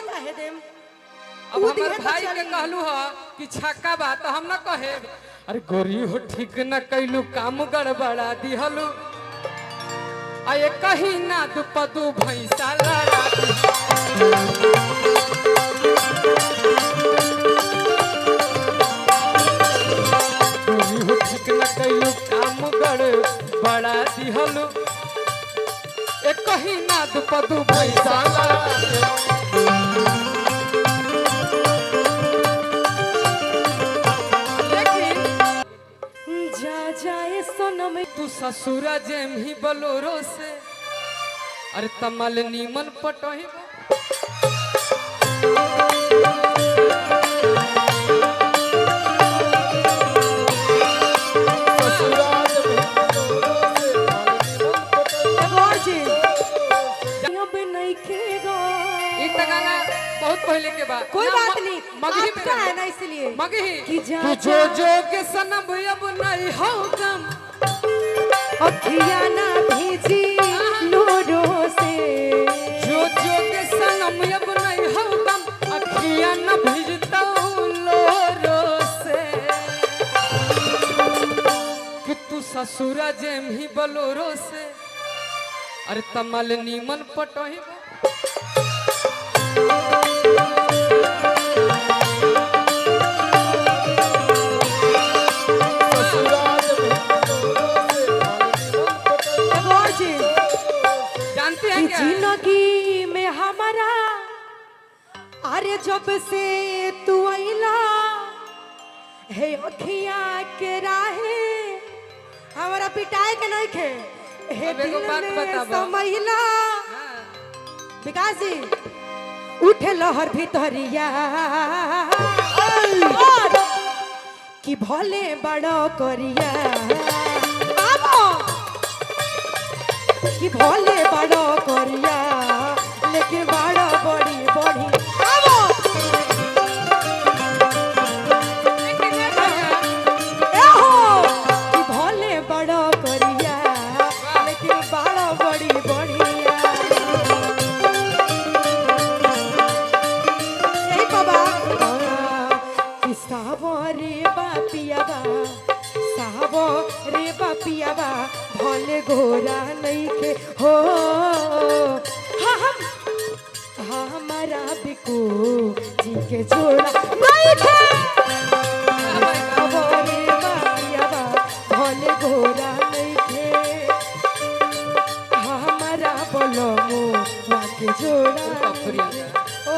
रउआ काहे देम। अब हमर भाई के कहलू ह कि छक्का बा तो हम न कहे अरे गोरी हो ठीक न कैलू काम गड़बड़ा दिहलू आये कहीं ना दुपदू भैंसा लड़ा गोरी हो ठीक न कैलू काम गड़बड़ा दिहलू ए कहीं ना दुपदू भैंसा लड़ा तू ससुरा जेम ही बलोरो से अरे तमल नीमन पटही गाना बहुत पहले के बाद कोई बात नहीं मगही आपका है ना इसलिए मगही कि जो जो के सनम अब नहीं हो गम अखिया ना भेजी लोरो से जो जो के सनम अब नहीं हो गम अखिया ना भेजता लोरो से कि तू ससुरा जेम ही बलोरो से अरे तमल नीमन पटही जिंदगी में हमारा अरे जब से तू आइला हे अखिया के राहे हमारा पिटाए के नहीं खे हे दिल में समैला विकास जी उठे लहर भीतरिया कि भले बड़ो करिया कि भोले बड़ो करिया लेकिन बड़ो बड़ी बड़ी कि भोले बड़ो करिया लेकिन बड़ो बड़ी बढ़िया यही बाबा कि सावो रे बापिया बा सावो रे बापिया बा भोले गोरा नहीं के हो हमारा बिकू जी के जोड़ा नहीं के भोले बापिया बा भोले गोरा नहीं के हमारा बोलो मुआ के जोड़ा ओ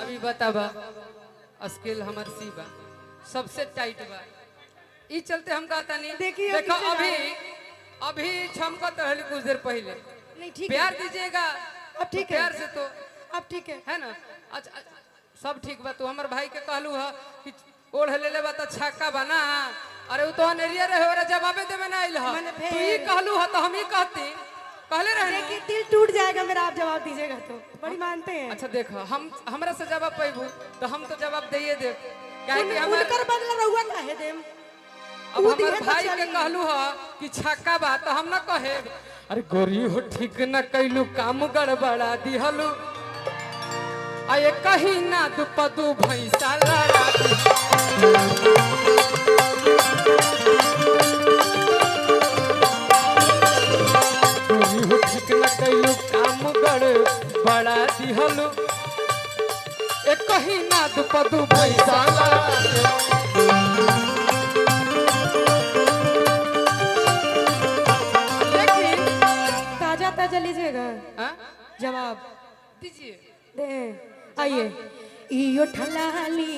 अभी बताबा स्केल हमार सी बा सबसे टाइट बा ई चलते हम कहता नहीं देखिए देखो अभी छमकत रहली कुछ देर पहले नहीं ठीक प्यार दीजिएगा अब ठीक है प्यार से तो अब ठीक है ना अच्छा सब ठीक बा तू हमर भाई के कहलू है कि ओढ़ ले ले बा त छक्का बना अरे वो तो अनेरिया रहे और जवाबे देवे ना आइल है तू ई कहलू है तो हम ही कहती कहले रहे देखिए दिल टूट जाएगा मेरा आप जवाब दीजिएगा तो बड़ी मानते हैं अच्छा देखो हम हमरा से जवाब पाइबू तो हम तो जवाब देइए देब काहे कि हम उनकर बदला रहुआ काहे देम अब हमर भाई के कहलू ह कि छक्का बा तो हम न कहे अरे गोरी हो ठीक न कैलू काम गड़बड़ा दिहलू आये कहीं ना दुपदू भैंसा लड़ा गोरी हो ठीक न कैलू काम गड़बड़ा दिहलू ए कहीं ना दुपदू भैंसा लड़ा लीजिएगा जवाब दीजिए दे आइए इयो ठलाली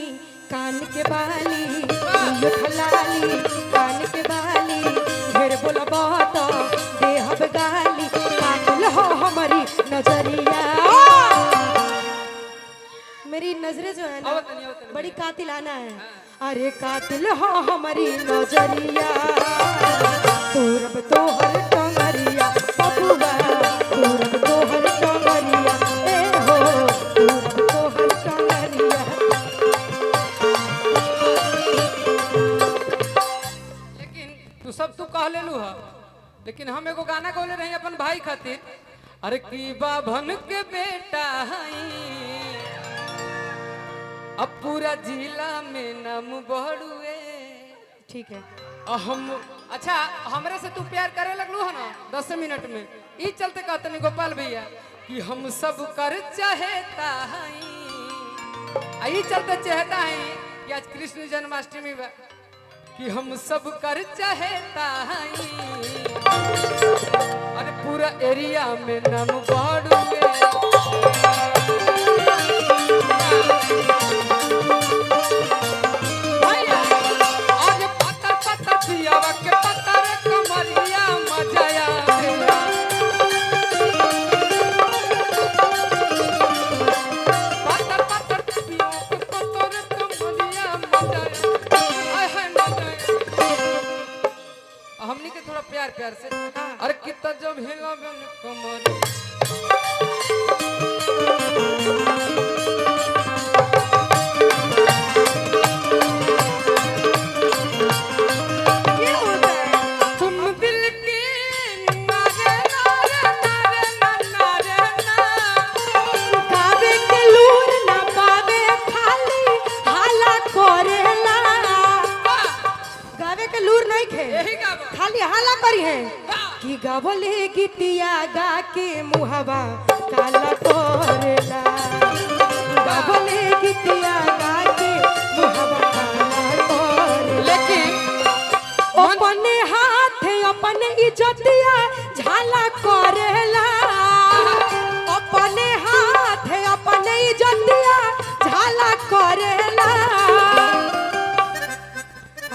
कान के बाली इयो ठलाली कान के बाली ढेर बोलबो तो देहब गाली कातिल हो हमारी नजरिया मेरी नजरें जो है ना बड़ी कातिलाना है अरे कातिल हो हमारी नजरिया तोरब तो हर टंगरिया बबुआ तोरब तो हर टंगरिया ए हो तोरब तो हर टंगरिया लेकिन तू सब तू कह लेलू है लेकिन हम एगो गाना गौले रही अपन भाई खातिर अरे की बाभन के बेटा हई अब पूरा जिला में नाम बढ़ुए। ठीक है। हम अच्छा हमरे से तू प्यार करे लगलू है ना 10 मिनट में, ई चलते कहते नहीं गोपाल भैया कि हम सब कर चाहता हई, आई चलते चाहता है कि आज कृष्ण जन्माष्टमी बा कि हम सब कर चाहता हई, अरे पूरा एरिया में नाम बढ़ुए। हमनी के थोड़ा प्यार प्यार से अरे कितना जब हिला बन कमर ये होता है। तुम दिल के नारे नारे नारे नारे ना गावे के लूर ना पावे खाली हाला करेला। गावे के लूर नहीं खे, यही गावा खाली हाला करी है कि गावले गीतिया गा के मुहबा काला करेला। गावले गीतिया गा के मुहबा काला करेला। लेकिन अपने हाथ अपने इज्जतिया झाला करेला। अपने हाथ अपने इज्जतिया झाला करेला।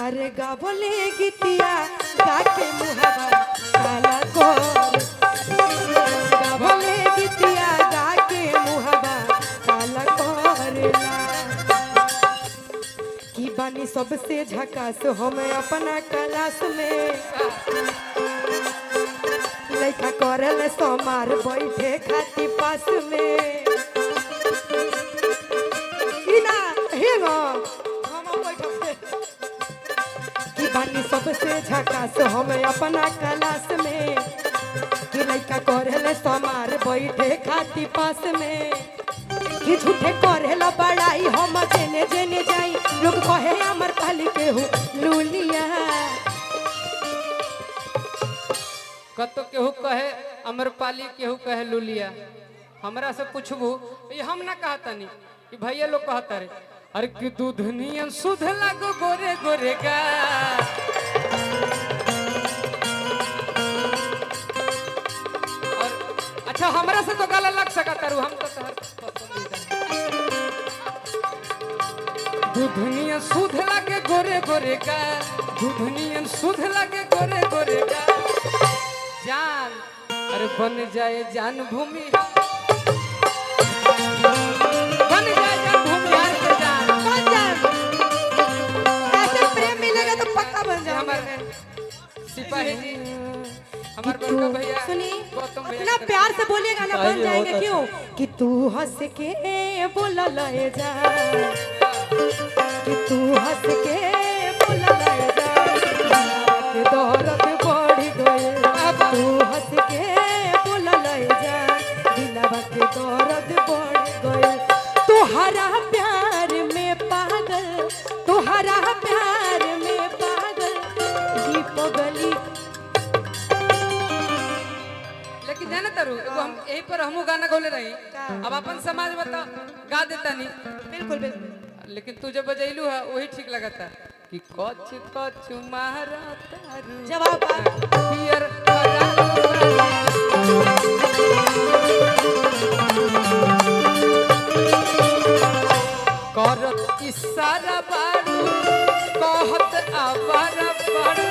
अरे गावले गीतिया गाके मुहबा काला कर। गावले गीतिया गाके मुहबा काला करेला। की बानी सबसे झकास हम अपना क्लास में लइका करल समार बैठे खाती पास में। इना हेगो हम बैठे की बानी सबसे झकास हम अपना क्लास में कि लइका करल समार बैठे खाती पास में। कि झूठे करेला बड़ाई हम जेने जेने जाई लोग कहे हमर पाली के हो लूलिया। कतो केहू कहे अमरपाली केहू कहे लुलिया, हमरा से पूछबू ये हम ना कहता नहीं कि भैया लोग कहता रे अरे कि दूध नियन सुध लगो गोरे गोरे गा। और अच्छा हमरा से तो गाला लग सकता रू, हम तो तहर दूध नियन सुध लगे गोरे गोरे गा, दूध नियन सुध लगे गोरे गोरे गा। जान अरे बन जाए जान भूमि, बन जाए जान भूमि हार के जान। बन जाए। ऐसे प्रेम मिलेगा तो पक्का बन जाए। हमारे सिपाही जी हमारे बड़का भैया सुनी गौतम भैया इतना प्यार से बोलिएगा ना बन जाएंगे। क्यों कि तू हंस के बोला ले जा, कि तू हंस के बोला ले जा कि दौलत बढ़ गए। तू हंस के बोला ले जा दिलवा के दौलत बढ़ गए। तुहरा प्यार में पागल, तुहरा प्यार में पागल ये पगली। लेकिन जाना तारू एगो हम यही पर हमू गाना गौले रही, अब अपन समाज बता गा देता नहीं बिल्कुल बिल्कुल। लेकिन तू जब बजैलू है वही ठीक लगता कि कच कच मारा तारू जवाब पियर करत इशारा बारू कहत आवारा बारू